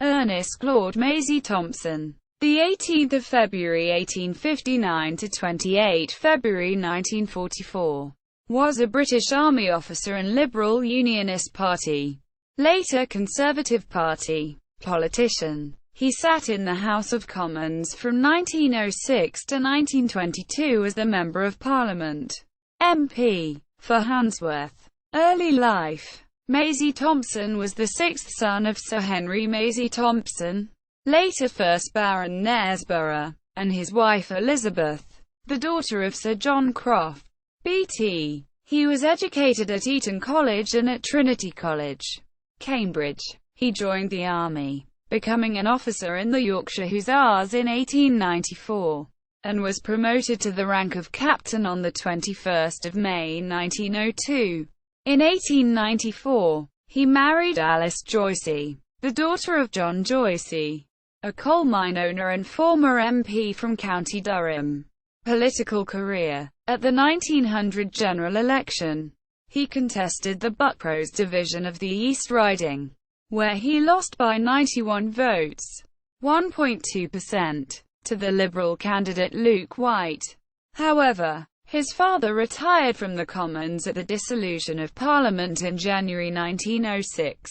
Ernest Claude Meysey-Thompson, the 18th of February 1859 to 28 February 1944, was a British Army officer and Liberal Unionist Party, later Conservative Party, politician. He sat in the House of Commons from 1906 to 1922 as the Member of Parliament, MP, for Handsworth. Early life. Meysey-Thompson was the sixth son of Sir Henry Meysey-Thompson, later 1st Baron Knaresborough, and his wife Elizabeth, the daughter of Sir John Croft, BT. He was educated at Eton College and at Trinity College, Cambridge. He joined the army, becoming an officer in the Yorkshire Hussars in 1894, and was promoted to the rank of captain on 21 May 1902. In 1894, he married Alice Joycey, the daughter of John Joycey, a coal mine owner and former MP from County Durham. Political career. At the 1900 general election, he contested the Buckrose division of the East Riding, where he lost by 91 votes, 1.2%, to the Liberal candidate Luke White. However, his father retired from the Commons at the dissolution of Parliament in January 1906,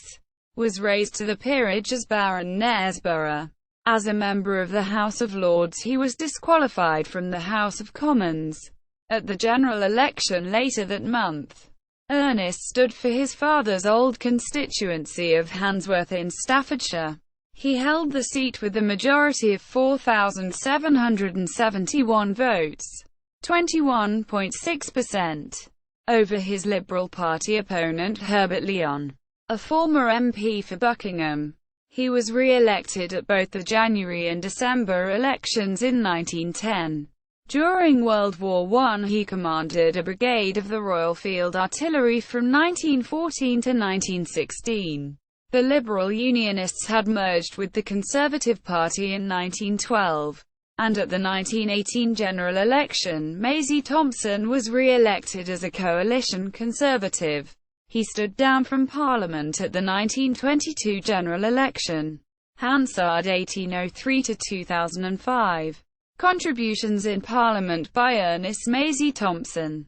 was raised to the peerage as Baron Knaresborough. As a member of the House of Lords he was disqualified from the House of Commons at the general election later that month. Ernest stood for his father's old constituency of Handsworth in Staffordshire. He held the seat with a majority of 4,771 votes, 21.6%, over his Liberal Party opponent Herbert Lyon, a former MP for Buckingham. He was re-elected at both the January and December elections in 1910. During World War I he commanded a brigade of the Royal Field Artillery from 1914 to 1916. The Liberal Unionists had merged with the Conservative Party in 1912, and at the 1918 general election Meysey-Thompson was re-elected as a coalition Conservative. He stood down from Parliament at the 1922 general election. Hansard 1803 to 2005. Contributions in Parliament by Ernest Meysey-Thompson.